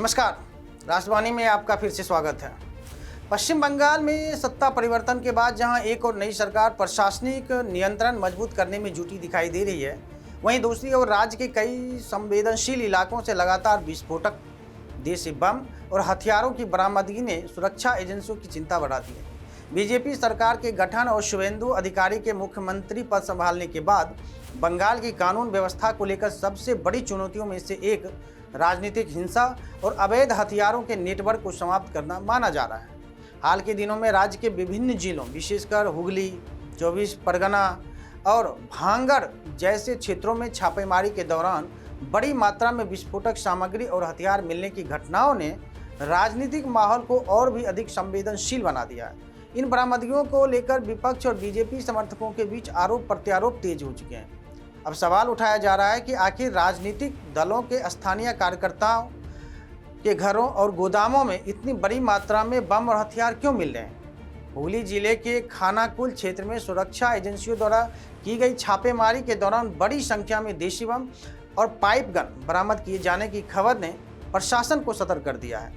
नमस्कार, राष्ट्रवाणी में आपका फिर से स्वागत है। पश्चिम बंगाल में सत्ता परिवर्तन के बाद जहां एक और नई सरकार प्रशासनिक नियंत्रण मजबूत करने में जुटी दिखाई दे रही है, वहीं दूसरी ओर राज्य के कई संवेदनशील इलाकों से लगातार विस्फोटक, देसी बम और हथियारों की बरामदगी ने सुरक्षा एजेंसियों की चिंता बढ़ा दी है। बीजेपी सरकार के गठन और शुभेंदु अधिकारी के मुख्यमंत्री पद संभालने के बाद बंगाल की कानून व्यवस्था को लेकर सबसे बड़ी चुनौतियों में से एक राजनीतिक हिंसा और अवैध हथियारों के नेटवर्क को समाप्त करना माना जा रहा है। हाल के दिनों में राज्य के विभिन्न जिलों, विशेषकर हुगली, 24 परगना और भांगड़ जैसे क्षेत्रों में छापेमारी के दौरान बड़ी मात्रा में विस्फोटक सामग्री और हथियार मिलने की घटनाओं ने राजनीतिक माहौल को और भी अधिक संवेदनशील बना दिया है। इन बरामदगियों को लेकर विपक्ष और बीजेपी समर्थकों के बीच आरोप प्रत्यारोप तेज हो चुके हैं। अब सवाल उठाया जा रहा है कि आखिर राजनीतिक दलों के स्थानीय कार्यकर्ताओं के घरों और गोदामों में इतनी बड़ी मात्रा में बम और हथियार क्यों मिल रहे हैं। हुगली जिले के खानाकुल क्षेत्र में सुरक्षा एजेंसियों द्वारा की गई छापेमारी के दौरान बड़ी संख्या में देशी बम और पाइप गन बरामद किए जाने की खबर ने प्रशासन को सतर्क कर दिया है।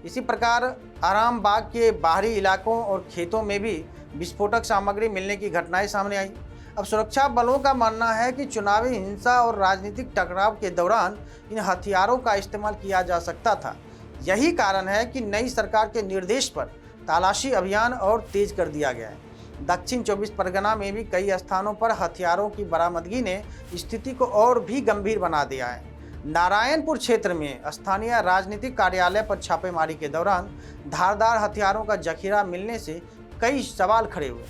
इसी प्रकार आरामबाग के बाहरी इलाकों और खेतों में भी विस्फोटक सामग्री मिलने की घटनाएं सामने आई। अब सुरक्षा बलों का मानना है कि चुनावी हिंसा और राजनीतिक टकराव के दौरान इन हथियारों का इस्तेमाल किया जा सकता था। यही कारण है कि नई सरकार के निर्देश पर तलाशी अभियान और तेज कर दिया गया है। दक्षिण 24 परगना में भी कई स्थानों पर हथियारों की बरामदगी ने स्थिति को और भी गंभीर बना दिया है। नारायणपुर क्षेत्र में स्थानीय राजनीतिक कार्यालय पर छापेमारी के दौरान धारदार हथियारों का जखीरा मिलने से कई सवाल खड़े हुए।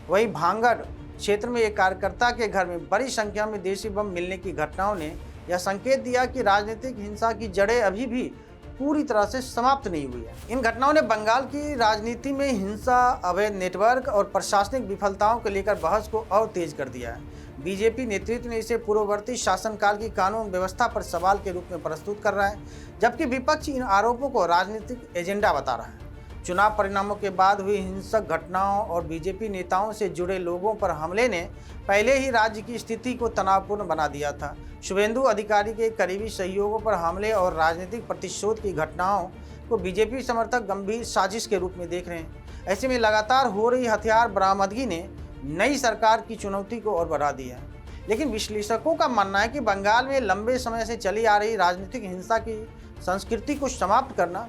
वहीं भांगड़ क्षेत्र में एक कार्यकर्ता के घर में बड़ी संख्या में देशी बम मिलने की घटनाओं ने यह संकेत दिया कि राजनीतिक हिंसा की जड़ें अभी भी पूरी तरह से समाप्त नहीं हुई है। इन घटनाओं ने बंगाल की राजनीति में हिंसा, अवैध नेटवर्क और प्रशासनिक विफलताओं को लेकर बहस को और तेज कर दिया है। बीजेपी नेतृत्व ने इसे पूर्ववर्ती शासनकाल की कानून व्यवस्था पर सवाल के रूप में प्रस्तुत कर रहा है, जबकि विपक्ष इन आरोपों को राजनीतिक एजेंडा बता रहा है। चुनाव परिणामों के बाद हुई हिंसक घटनाओं और बीजेपी नेताओं से जुड़े लोगों पर हमले ने पहले ही राज्य की स्थिति को तनावपूर्ण बना दिया था। शुभेंदु अधिकारी के करीबी सहयोगों पर हमले और राजनीतिक प्रतिशोध की घटनाओं को बीजेपी समर्थक गंभीर साजिश के रूप में देख रहे हैं। ऐसे में लगातार हो रही हथियार बरामदगी ने नई सरकार की चुनौती को और बढ़ा दी है। लेकिन विश्लेषकों का मानना है कि बंगाल में लंबे समय से चली आ रही राजनीतिक हिंसा की संस्कृति को समाप्त करना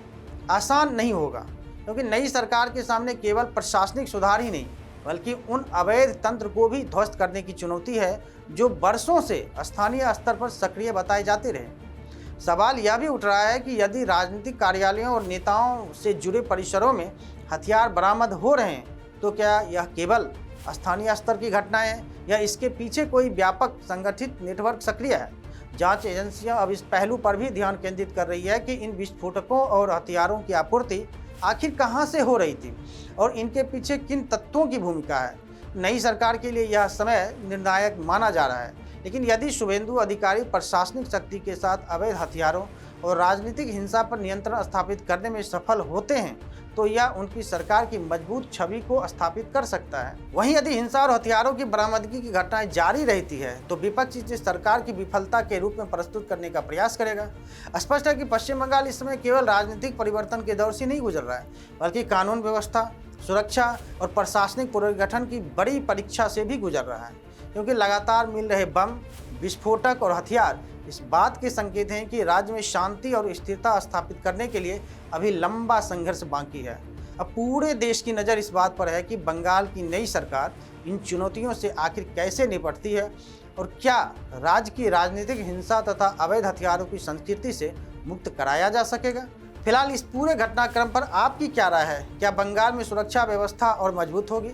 आसान नहीं होगा, क्योंकि नई सरकार के सामने केवल प्रशासनिक सुधार ही नहीं बल्कि उन अवैध तंत्र को भी ध्वस्त करने की चुनौती है जो वर्षों से स्थानीय स्तर पर सक्रिय बताए जाते रहे। सवाल यह भी उठ रहा है कि यदि राजनीतिक कार्यालयों और नेताओं से जुड़े परिसरों में हथियार बरामद हो रहे हैं तो क्या यह केवल स्थानीय स्तर की घटनाएं हैं या इसके पीछे कोई व्यापक संगठित नेटवर्क सक्रिय है। जांच एजेंसियां अब इस पहलू पर भी ध्यान केंद्रित कर रही है कि इन विस्फोटकों और हथियारों की आपूर्ति आखिर कहां से हो रही थी और इनके पीछे किन तत्वों की भूमिका है। नई सरकार के लिए यह समय निर्णायक माना जा रहा है, लेकिन यदि शुभेंदु अधिकारी प्रशासनिक शक्ति के साथ अवैध हथियारों और राजनीतिक हिंसा पर नियंत्रण स्थापित करने में सफल होते हैं तो यह उनकी सरकार की मजबूत छवि को स्थापित कर सकता है। वहीं यदि हिंसा और हथियारों की बरामदगी की घटनाएं जारी रहती है तो विपक्ष इसे सरकार की विफलता के रूप में प्रस्तुत करने का प्रयास करेगा। स्पष्ट है कि पश्चिम बंगाल इस समय केवल राजनीतिक परिवर्तन के दौर से नहीं गुजर रहा है, बल्कि कानून व्यवस्था, सुरक्षा और प्रशासनिक पुनर्गठन की बड़ी परीक्षा से भी गुजर रहा है, क्योंकि लगातार मिल रहे बम, विस्फोटक और हथियार इस बात के संकेत हैं कि राज्य में शांति और स्थिरता स्थापित करने के लिए अभी लंबा संघर्ष बाकी है। अब पूरे देश की नज़र इस बात पर है कि बंगाल की नई सरकार इन चुनौतियों से आखिर कैसे निपटती है और क्या राज्य की राजनीतिक हिंसा तथा अवैध हथियारों की संस्कृति से मुक्त कराया जा सकेगा। फिलहाल इस पूरे घटनाक्रम पर आपकी क्या राय है? क्या बंगाल में सुरक्षा व्यवस्था और मजबूत होगी?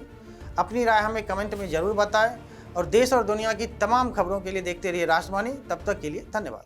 अपनी राय हमें कमेंट में ज़रूर बताएं और देश और दुनिया की तमाम खबरों के लिए देखते रहिए राष्ट्रवाणी। तब तक के लिए धन्यवाद।